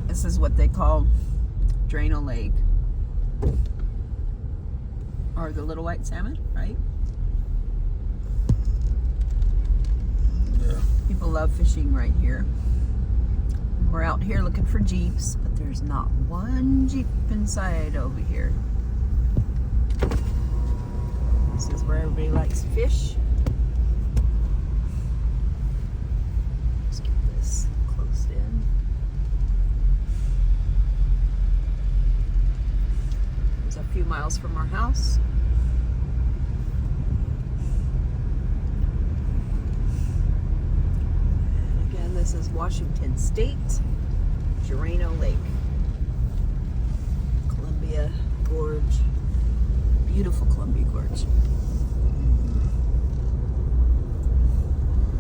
This is what they call Drano Lake. Or the little white salmon, right? Yeah. People love fishing right here. We're out here looking for Jeeps, but there's not one Jeep inside over here. This is where everybody likes to fish. Let's get this close in. It's a few miles from our house. And again, this is Washington State, Drano Lake, Columbia Gorge, beautiful Columbia Gorge.